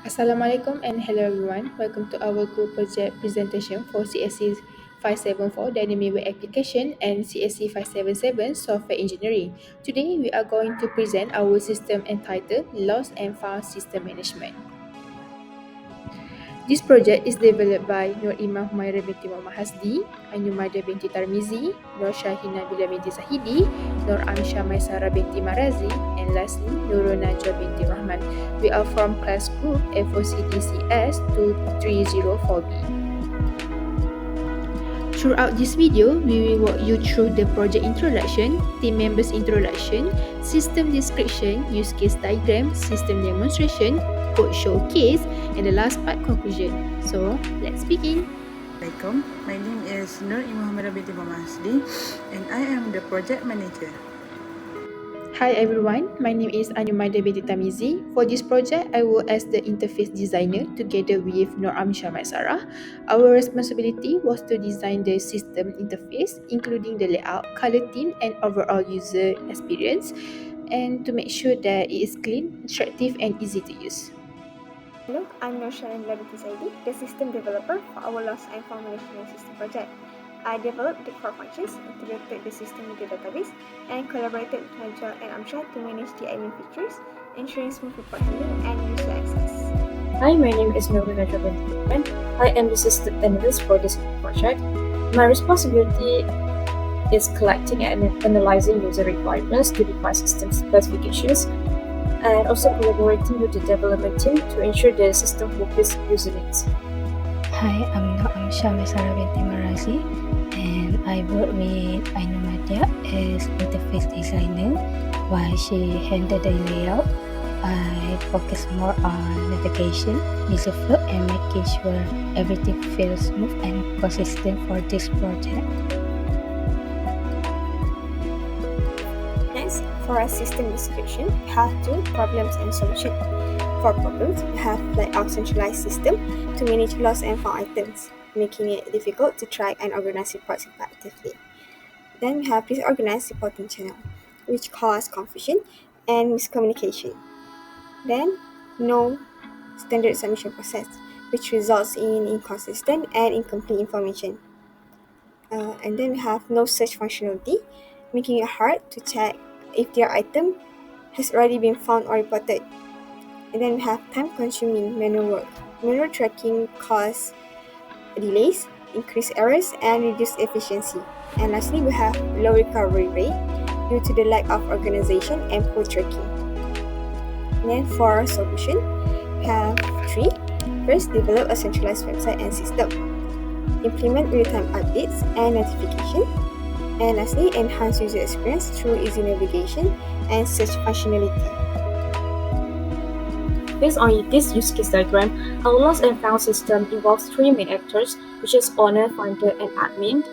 Assalamualaikum and hello everyone. Welcome to our group project presentation for CSC 574 Dynamic Web Application and CSC 577 Software Engineering. Today we are going to present our system entitled Lost and Found System Management. This project is developed by Iman Humaira binti Mohamad Hasdi, Ainul binti Tarmizi, Shaheen Nabila binti Sahidi, Amsyar Maisarah binti Radzi, and lastly Nurul Najwa binti Rohman. We are from class group FOCDCS 2304B. Throughout this video, we will walk you through the project introduction, team members introduction, system description, use case diagram, system demonstration, code showcase, and the last part conclusion. So, let's begin. Assalamualaikum. My name is Humaira binti Hasdi and I am the project manager. Hi everyone, my name is Humaira binti Tarmizi. For this project, I will as the interface designer together with Amsyar Maisarah. Our responsibility was to design the system interface, including the layout, color theme, and overall user experience, and to make sure that it is clean, attractive, and easy to use. Hello, I'm Shaheen binti Sahidi, the system developer for our loss and found management system project. I developed the core functions, integrated the system with the database, and collaborated with Najwa and Amsyar to manage the admin features, ensuring smooth report handling and user access. Hi, my name is Nurul. I am the system analyst for this project. My responsibility is collecting and analyzing user requirements to define system specifications, and also collaborating with the development team to ensure the system fulfills user needs. Hi, I'm Amsyar Binti Radzi, and I work with Mardhiah as interface designer. While she handled the layout, I focus more on navigation, user flow, and making sure everything feels smooth and consistent for this project. Next, for our system description, we have two problems and solution. For problems, we have layout centralized system to manage lost and found items, making it difficult to track and organize reports effectively. Then we have disorganized reporting channel, which cause confusion and miscommunication. Then, no standard submission process, which results in inconsistent and incomplete information. And then we have no search functionality, making it hard to check if their item has already been found or reported. And then we have time-consuming manual work. Manual tracking causes delays, increased errors, and reduced efficiency. And lastly, we have low recovery rate due to the lack of organization and poor tracking. And then for our solution, we have three. First, develop a centralized website and system. Implement real-time updates and notification. And lastly, enhance user experience through easy navigation and search functionality. Based on this use case diagram, our lost and found system involves three main actors, which is owner, finder, and admin.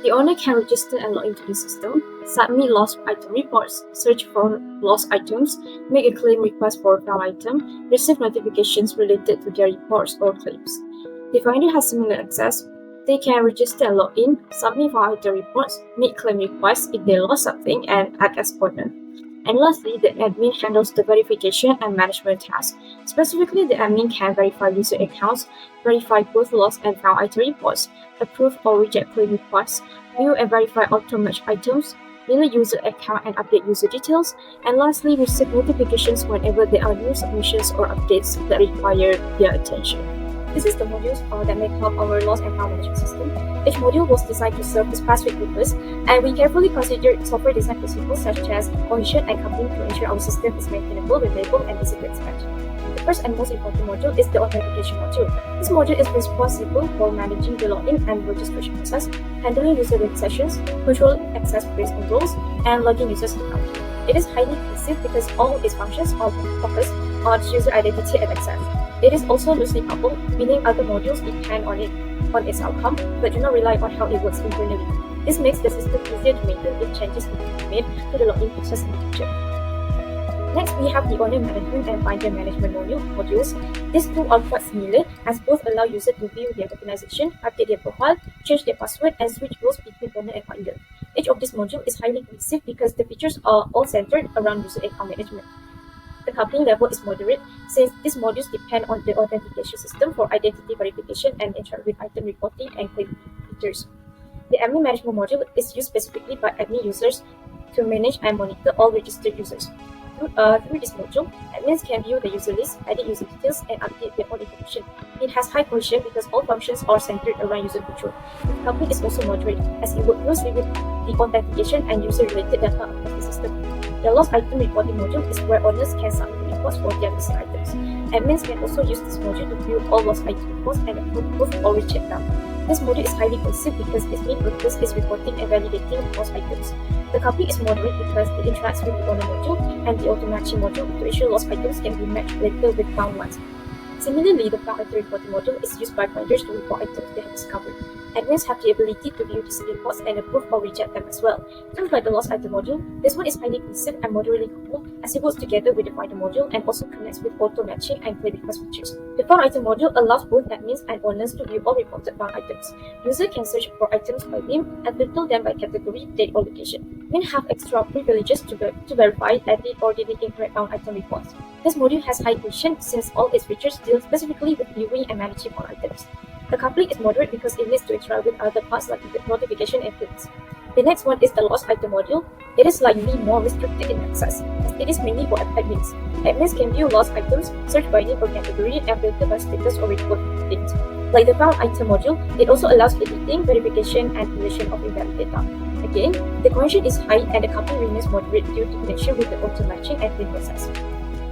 The owner can register and log into the system, submit lost item reports, search for lost items, make a claim request for a found item, receive notifications related to their reports or claims. The finder has similar access. They can register and log in, submit found item reports, make claim requests if they lost something, and act as owner. And lastly, the admin handles the verification and management tasks. Specifically, the admin can verify user accounts, verify both lost and found item reports, approve or reject claim requests, view and verify auto-matched items, delete user account and update user details, and lastly, receive notifications whenever there are new submissions or updates that require their attention. This is the modules that make up our lost and found management system. Each module was designed to serve a specific purpose, and we carefully considered software design principles such as cohesion and coupling to ensure our system is maintainable, reliable, and easy to expect. The first and most important module is the authentication module. This module is responsible for managing the login and registration process, handling user sessions, controlling access based on roles, and logging users' account. It is highly cohesive because all its functions are focused on user identity and access. It is also loosely coupled, meaning other modules depend on its outcome, but do not rely on how it works internally. This makes the system easier to maintain if changes need to be made to the login process in the future. Next, we have the owner management and finder management modules. These two are quite similar, as both allow users to view their organization, update their profile, change their password, and switch roles between owner and finder. Each of these modules is highly cohesive because the features are all centered around user account management. The coupling level is moderate since these modules depend on the authentication system for identity verification and interact with item reporting and claim features. The admin management module is used specifically by admin users to manage and monitor all registered users. Through this module, admins can view the user list, edit user details, and update their own information. It has high cohesion because all functions are centered around user control. The coupling is also moderate as it works closely with the authentication and user-related data across the system. The lost item reporting module is where owners can submit reports for their missing items. Admins can also use this module to view all lost item reports and approve or reject them. This module is highly cohesive because its main purpose is reporting and validating lost items. The coupling is moderate because it interacts with the owner module and the auto-matching module to ensure lost items can be matched later with found ones. Similarly, the found item reporting module is used by finders to report items they have discovered. Admins have the ability to view these reports and approve or reject them as well. Just like the lost item module, this one is highly cohesive and moderately coupled as it works together with the finder module and also connects with auto-matching and claim request features. The found item module allows both admins and owners to view all reported found items. User can search for items by name and filter them by category, date, or location. Admin have extra privileges to verify, edit, or delete incorrect found item reports. This module has high cohesion since all its features deal specifically with viewing and managing found items. The coupling is moderate because it needs to interact with other parts like the notification and claims. The next one is the lost item module. It is slightly more restricted in access, as it is mainly for admins. Admins can view lost items, search by name or category, and filter by status or report date. Like the found item module, it also allows editing, verification, and deletion of invalid data. Again, the cohesion is high and the coupling remains moderate due to connection with the auto-matching and claim process.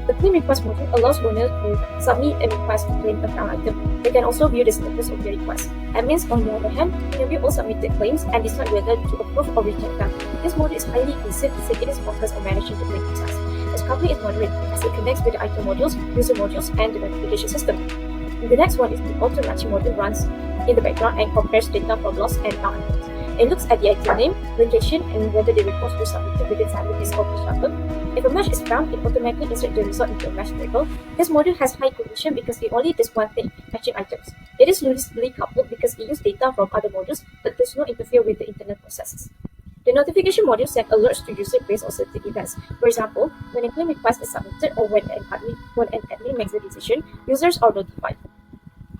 The claim request module allows owners to submit a request to claim a found item. They can also view the status of their request. Admins, on the other hand, can view all submitted claims and decide whether to approve or reject them. This module is highly cohesive since it is focused on managing the claim process. Its coupling is moderate as it connects with the item modules, user modules, and the notification system. And the next one is the auto-matching module runs in the background and compares data from lost and found items. It looks at the item name, location, and whether the request was submitted within 7 days of the shuttle. If a match is found, it automatically inserts the result into a match table. This module has high cohesion because it only does one thing, matching items. It is loosely coupled because it uses data from other modules but does not interfere with the internal processes. The notification module sends alerts to users based on certain events. For example, when a claim request is submitted or when an admin makes a decision, users are notified.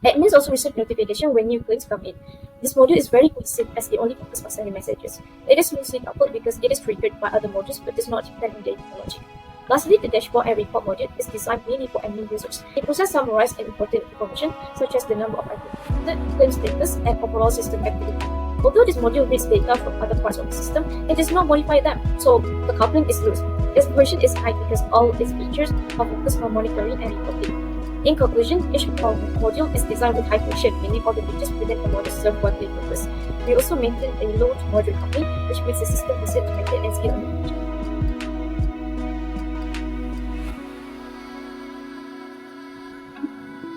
Admins also receive notification when new claims come in. This module is very cohesive as it only focuses on sending messages. It is loosely coupled because it is triggered by other modules but does not depend on data logic. Lastly, the dashboard and report module is designed mainly for admin users. It processes summarized and important information such as the number of items, claim status, and overall system activity. Although this module reads data from other parts of the system, it does not modify them, so the coupling is loose. Its cohesion is high because all its features are focused on monitoring and reporting. In conclusion, each module is designed with high cohesion, meaning all the features within the module serve one clear purpose. We also maintain a low to moderate coupling, which makes the system easier to maintain and scale on the future.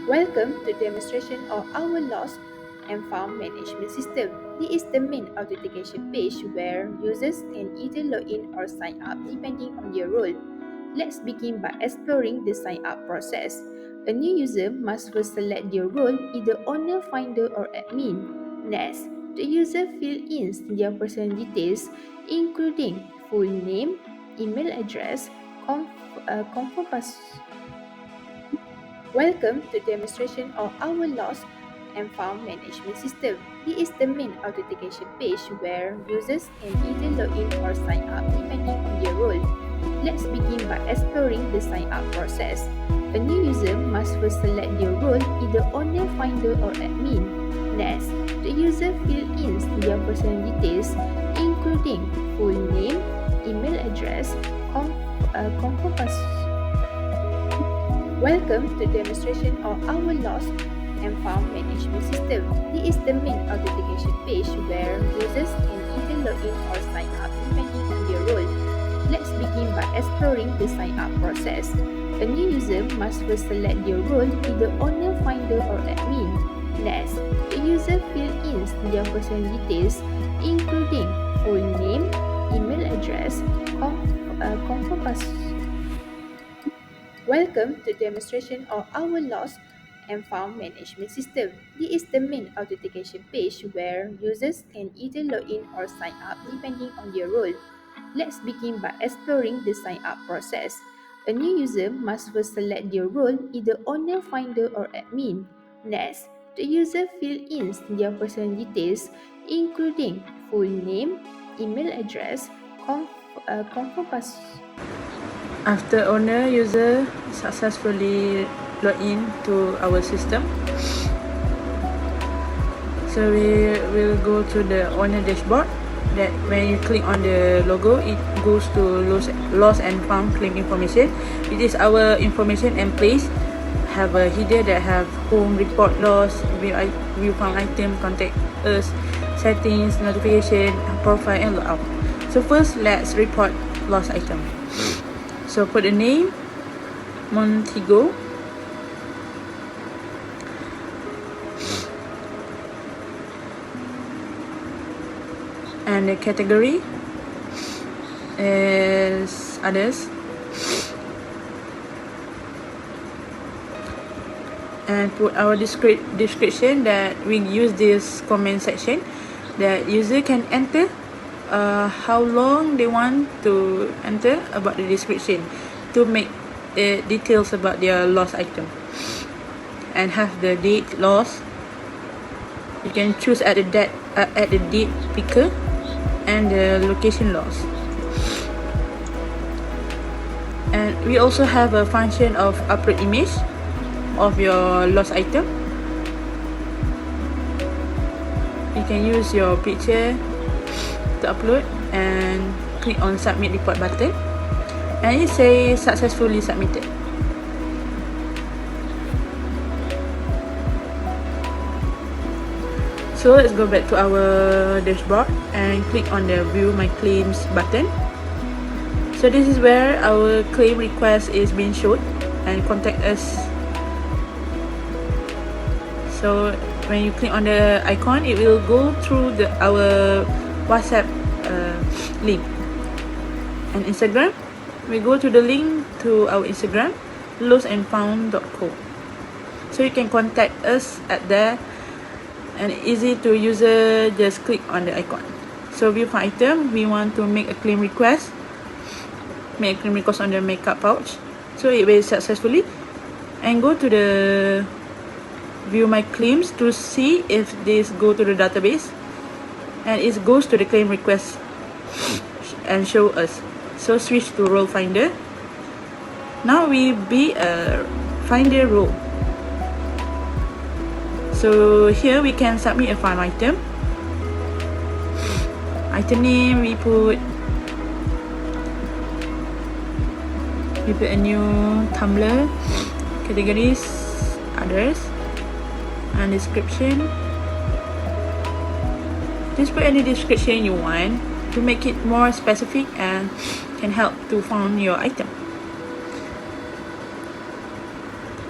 Welcome to demonstration of our lost and found management system. This is the main authentication page where users can either log in or sign up depending on their role. Let's begin by exploring the sign up process. A new user must first select their role, either owner, finder, or admin. Next, the user fills in their personal details, including full name, email address, confirm password. Welcome to demonstration of our lost and found management system. This is the main authentication page where users can either log in or sign up depending on their role. Let's begin by exploring the sign up process. A new user must first select their role, either owner, finder, or admin. Next, the user fills in their personal details, including full name, email address, confirm password. Welcome to demonstration of our lost and found management system. This is the main authentication page where users can either log in or sign up depending on their role. Let's begin by exploring the sign up process. A new user must first select their role, either owner, finder, or admin. Next, the user fills in their personal details, including full name, email address, confirm password. Welcome to demonstration of our lost and found management system. This is the main authentication page where users can either log in or sign up depending on their role. Let's begin by exploring the sign up process. A new user must first select their role, either owner, finder, or admin. Next, the user fills in their personal details, including full name, email address, confirm After owner user successfully log in to our system, so we will go to the owner dashboard. That when you click on the logo, it goes to lost and found claim information. It is our information and place. Have a header that have home, report lost, view found item, contact us, settings, notification, profile, and logout. So first, let's report lost item. So put the name Montego, and the category is others, and put our description that we use this comment section that user can enter how long they want to enter about the description to make details about their lost item, and have the date lost. You can choose at the date picker and the location loss. And we also have a function of upload image of your lost item. You can use your picture to upload and click on submit report button, and it says successfully submitted. So let's go back to our dashboard and click on the view my claims button. So this is where our claim request is being shown, and contact us. So when you click on the icon, it will go through our WhatsApp link. And Instagram, we go to the link to our Instagram, lostandfound.co. So you can contact us at there, and easy to user, just click on the icon. So view for item, we want to make a claim request. Make a claim request on the makeup pouch. So it will successfully, and go to the view my claims to see if this go to the database, and it goes to the claim request and show us. So switch to role finder. Now we be a finder role. So here we can submit a found item. Item name, we put a new tumbler. Categories, others, and description. Just put any description you want to make it more specific and can help to find your item.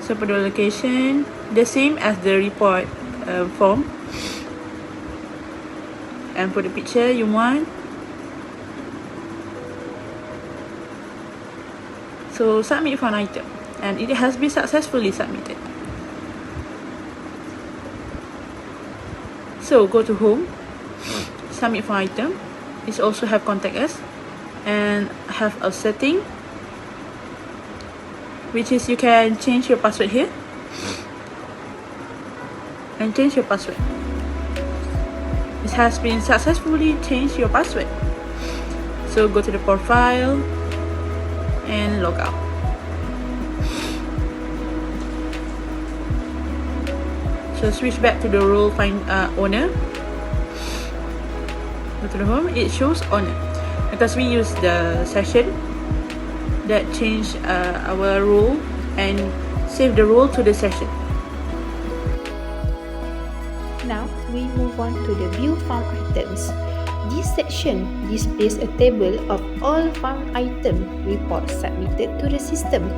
So for the location, the same as the report form, and for the picture you want. So submit for an item, and it has been successfully submitted. So go to home, submit for item. It also have contact us, and have a setting, which is you can change your password here, and change your password. It has been successfully changed your password. So go to the profile and log out. So switch back to the role owner. Go to the home, it shows owner, because we use the session that change our role and save the role to the session. Now we move on to the view found items. This section displays a table of all found item reports submitted to the system.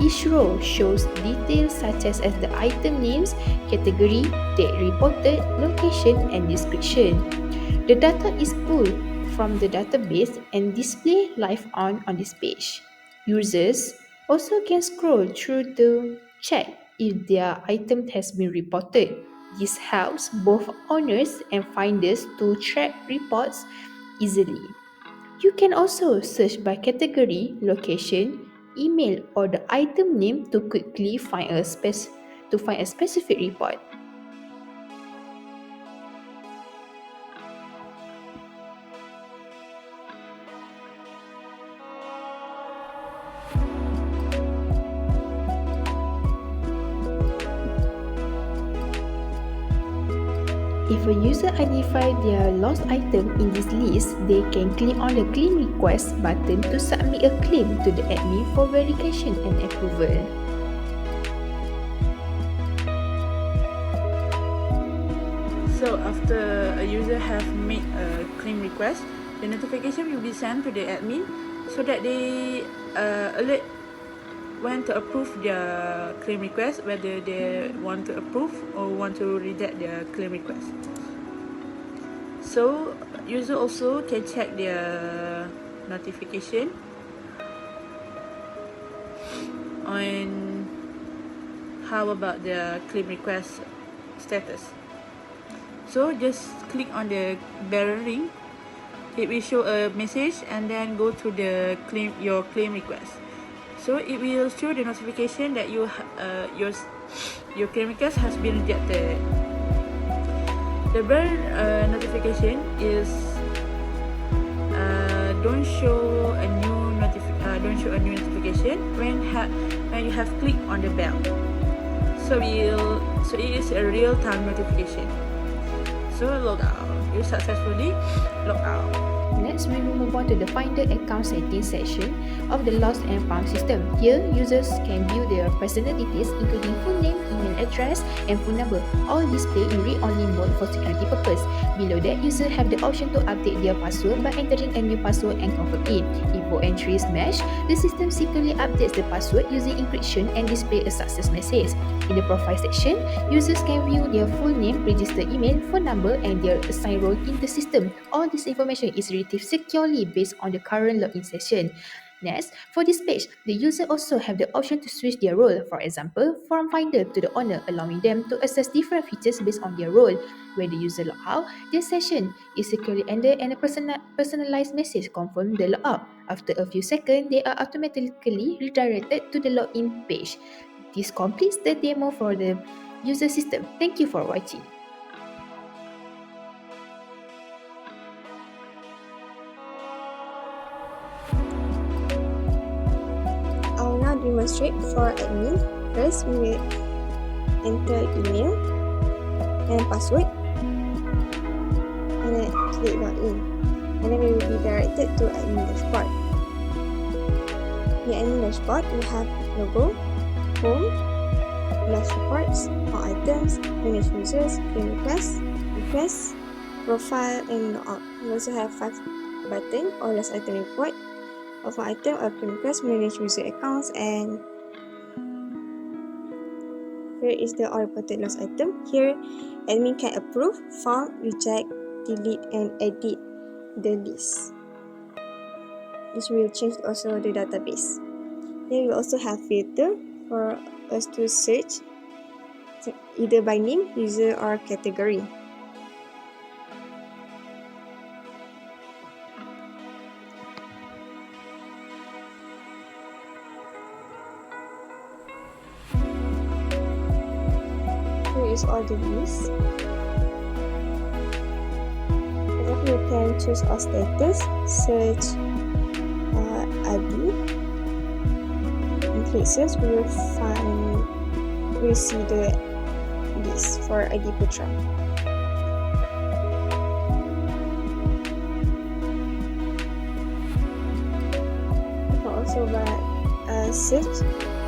Each row shows details such as the item names, category, date reported, location, and description. The data is pulled from the database and displayed live on this page. Users also can scroll through to check if their item has been reported. This helps both owners and finders to track reports easily. You can also search by category, location, email, or the item name to quickly find a specific report. If a user identifies their lost item in this list, they can click on the Claim Request button to submit a claim to the admin for verification and approval. So after a user have made a claim request, the notification will be sent to the admin so that they alert when to approve their claim request, whether they want to approve or want to reject their claim request. So user also can check their notification on how about the claim request status. So just click on the bell ring. It will show a message and then go to the your claim request. So it will show the notification that your claim request has been rejected. The bell notification is don't show a new notification when you have clicked on the bell. So it is a real time notification. So log out. You successfully log out. Next, we will move on to the Finder Account Settings section of the Lost and Found system. Here, users can view their personal details including full name, email address, and phone number, all displayed in read-only mode for security purpose. Below that, users have the option to update their password by entering a new password and confirm it. If both entries match, the system secretly updates the password using encryption and display a success message. In the Profile section, users can view their full name, registered email, phone number, and their assigned role in the system. All this information is retrieved securely based on the current login session. Next, for this page, the user also have the option to switch their role, for example, from finder to the owner, allowing them to access different features based on their role. When the user log out, their session is securely ended and a personalized message confirms the logout. After a few seconds, they are automatically redirected to the login page. This completes the demo for the user system. Thank you for watching. I will now demonstrate for admin. First, we will enter email and password, and then click login, and then we will be directed to admin dashboard. In the admin dashboard, we have logo, home, lost reports, all items, manage users, claim requests, profile, and logout. We also have 5 buttons or lost item report, of an item, a claim request, manage user accounts, and here is the all reported lost item. Here, admin can approve, found, reject, delete, and edit the list. This will change also the database. Then we also have filter for us to search either by name, user, or category. Is all the views. Then you can choose all status, search ID, and click search. We will see the list for ID Putra. You can also search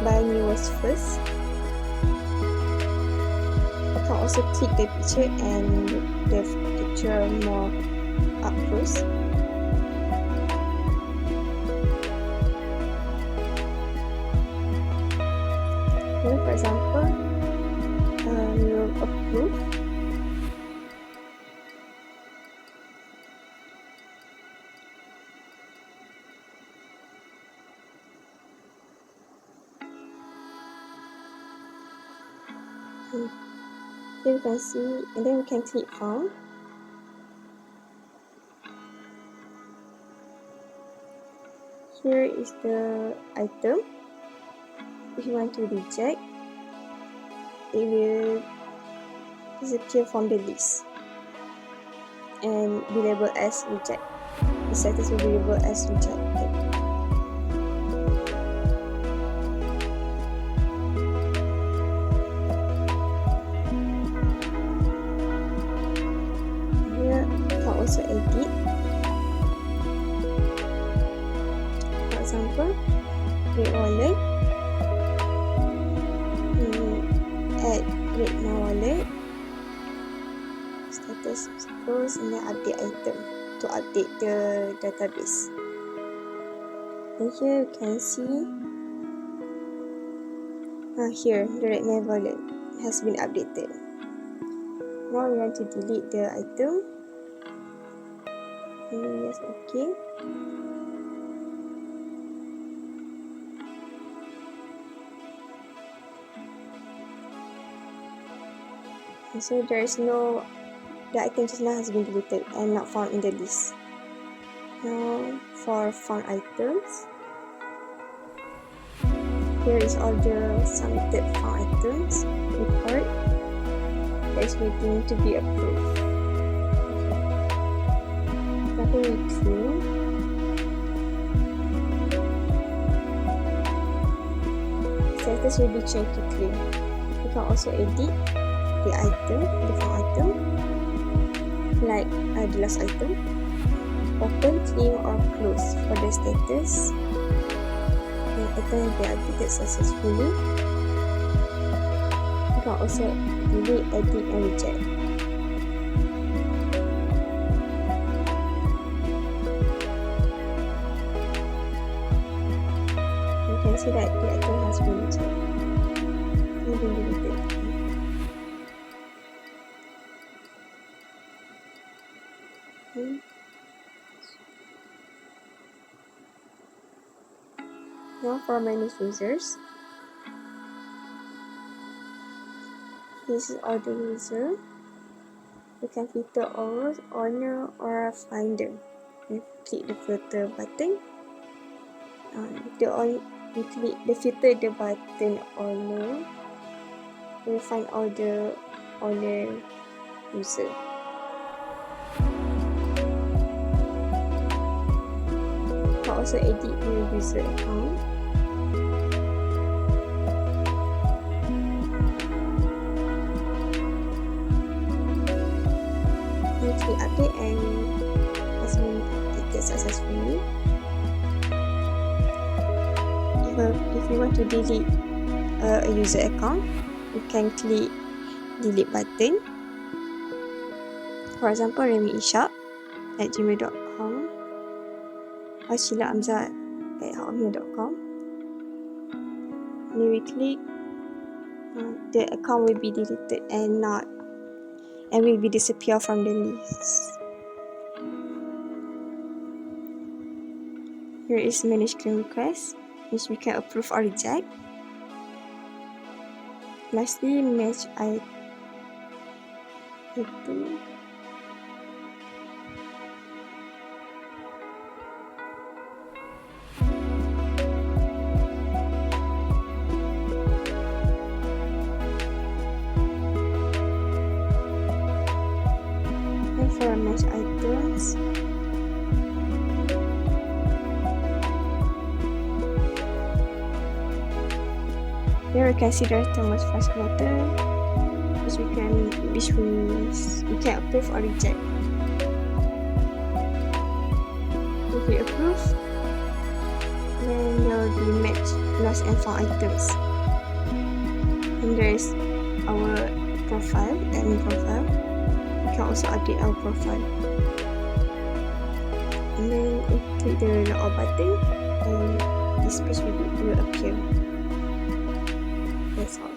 by newest first. You can also click the picture and the picture more up close. Here, for example, we will approve. Here you can see, and then we can click found. Here is the item. If you want to reject, it will disappear from the list and be labeled as reject. The status will be labeled as rejected. Here, you can also edit. For example, create wallet. Add create my wallet. Status close and then update item to update the database. And here you can see here the red my wallet has been updated. Now we want to delete the item. And yes, okay. And so there is no, the item just now has been deleted and not found in the list. Now for found items, here is all the submitted found items report that is waiting to be approved. After we clean, status will be changed to clean. You can also edit the item, the found item, like the last item, open, clean or close for the status. The item will be updated successfully. You can also delete, edit and reject. You can see that the item has been rejected and been deleted. Now for manage users, this is all the user. You can filter all, owner or finder. You click the filter button. You click the filter the button owner, you will find all the owner user. You can also edit your user account. You click update and has been updated successfully. If you want to delete a user account, you can click delete button. For example, remiishak@gmail.com or shilaamzad@hotmail.com. When we click, the account will be deleted and will be disappear from the list. Here is manage claim request, which we can approve or reject. Lastly, match item. And for match items, here we can see the item was first letter, which we can approve or reject. If we approve, then there will be match lost and found items. And there is our profile, admin profile. We can also update our profile. And then we click the log out button, and this page will appear. That's all.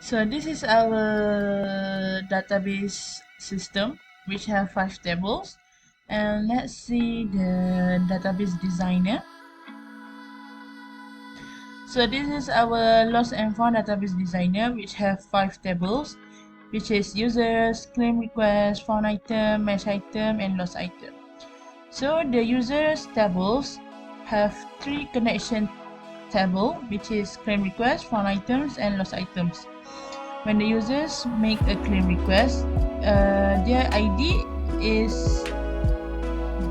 So this is our database system, which have 5 tables. And let's see the database designer. So this is our lost and found database designer, which have 5 tables, which is users, claim request, found item, match item, and lost item. So the users tables have 3 connection table, which is claim request, found items, and lost items. When the users make a claim request, their ID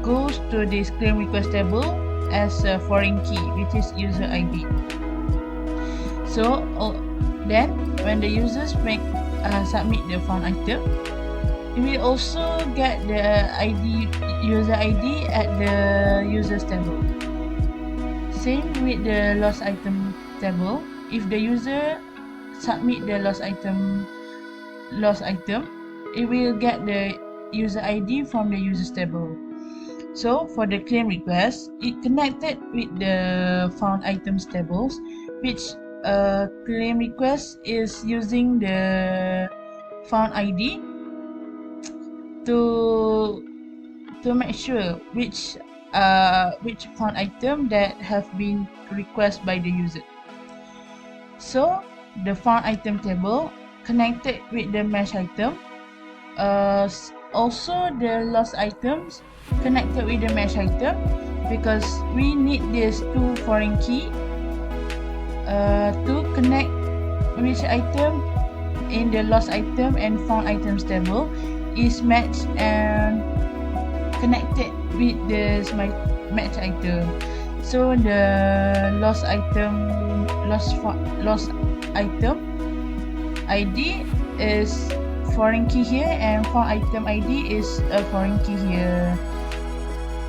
goes to this claim request table as a foreign key, which is user ID. So then when the users submit the found item, we will also get the user ID at the users table. Same with the lost item table. If the user submit the lost item, it will get the user ID from the users table. So for the claim request, it connected with the found items tables, which claim request is using the found ID to make sure which found item that have been requested by the user. So the found item table connected with the match item. Also the lost items connected with the match item, because we need these two foreign key to connect which item in the lost item and found items table is matched and connected with this match item. So the lost item ID is foreign key here, and found item ID is a foreign key here.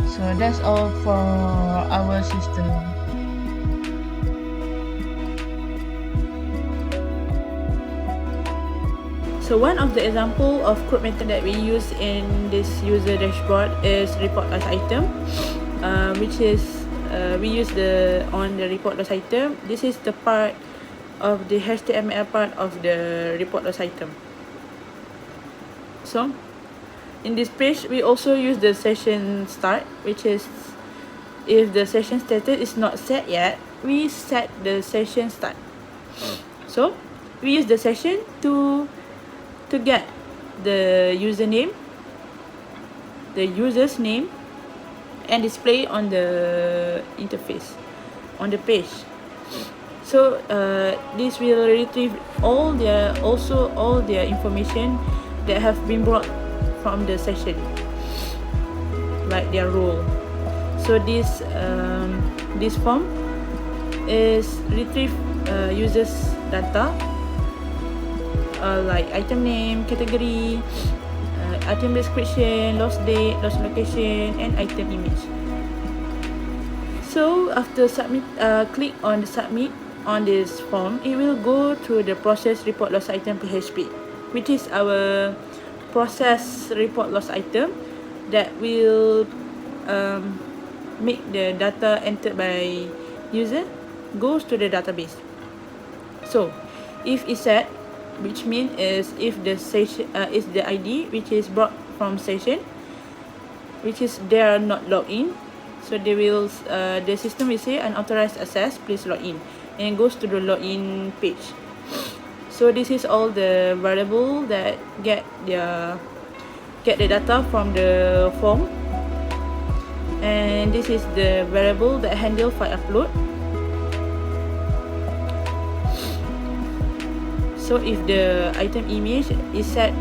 So that's all for our system. So one of the example of code method that we use in this user dashboard is report lost item, which is we use on the report lost item. This is the part of the HTML part of the report lost item. So in this page, we also use the session start, which is if the session status is not set yet, we set the session start. So we use the session to get the username, the user's name, and display on the interface, on the page. So this will retrieve all the information that have been brought from the session, like their role. So this form is retrieve users data, like item name, category, item description, lost date, lost location, and item image. So after click on the submit on this form, it will go through the process report lost item PHP, which is our process report lost item that will make the data entered by user goes to the database. So if it's set, which means if the session is the ID which is brought from session, which is they are not logged in, so they will the system will say unauthorized access, please log in, and it goes to the login page. So this is all the variable that get the data from the form, and this is the variable that handle file upload. So if the item image is set,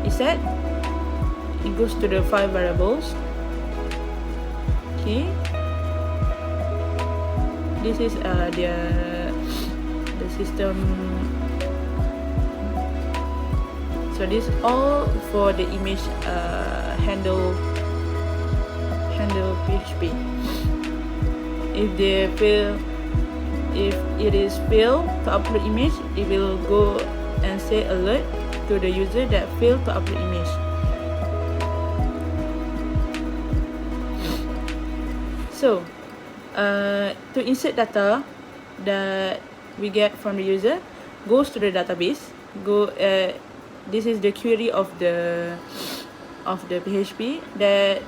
it goes to the file variables. Okay, this is the system. So this all for the image handle PHP. If it is failed to upload image, it will go and say alert to the user that failed to upload image. So to insert data that we get from the user, goes to the database. This is the query of the PHP that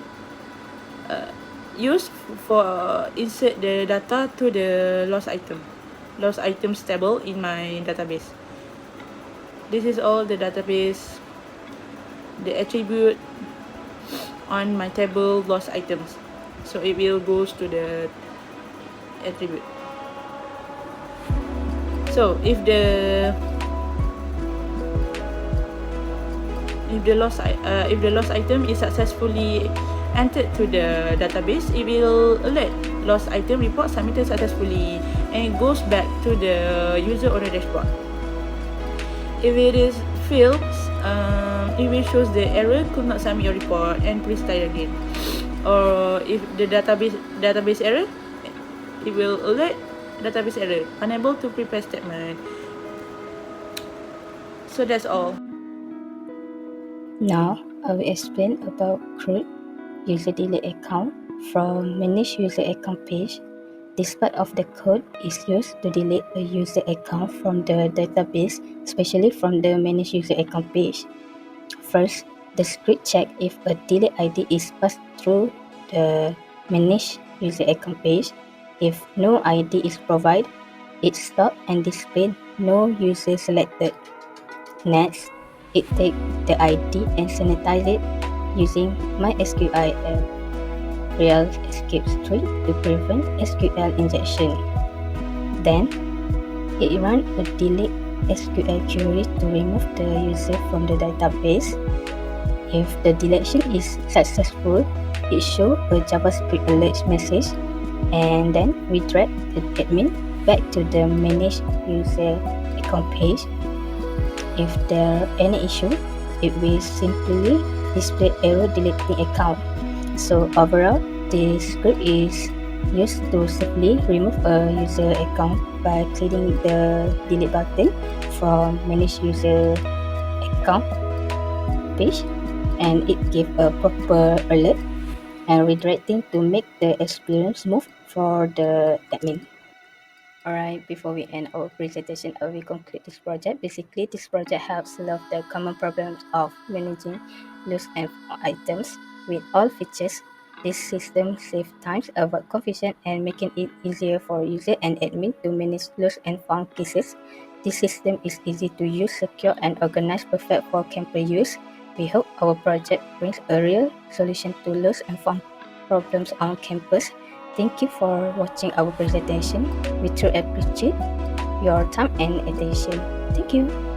used for insert the data to the lost items table in my database. This is all the database, the attribute on my table lost items. So it will goes to the attribute. So if the lost item is successfully entered to the database, it will alert lost item report submitted successfully, and it goes back to the user on the dashboard. If it is failed, it will show the error, could not submit your report and please try again. Or if the database error, it will alert database error, unable to prepare statement. So that's all. Now, I will explain about create user delete account from manage user account page. This part of the code is used to delete a user account from the database, especially from the manage user account page. First, the script check if a delete ID is passed through the manage user account page. If no ID is provided, it stops and displays no user selected. Next, it takes the ID and sanitizes it using MySQL real escape string to prevent SQL injection. Then, it runs a delete SQL query to remove the user from the database. If the deletion is successful, it shows a JavaScript alert message, and then redirect the admin back to the manage user account page. If there are any issue, it will simply display error deleting account. So overall, this script is used to safely remove a user account by clicking the delete button from manage user account page, and it gives a proper alert and redirecting to make the experience smooth for the admin. Alright, before we end our presentation, we conclude this project. Basically, this project helps solve the common problems of managing loose and found items. With all features, this system saves time, avoid confusion, and making it easier for user and admin to manage loose and found cases. This system is easy to use, secure, and organized, perfect for campus use. We hope our project brings a real solution to loose and found problems on campus. Thank you for watching our presentation. We truly appreciate your time and attention. Thank you.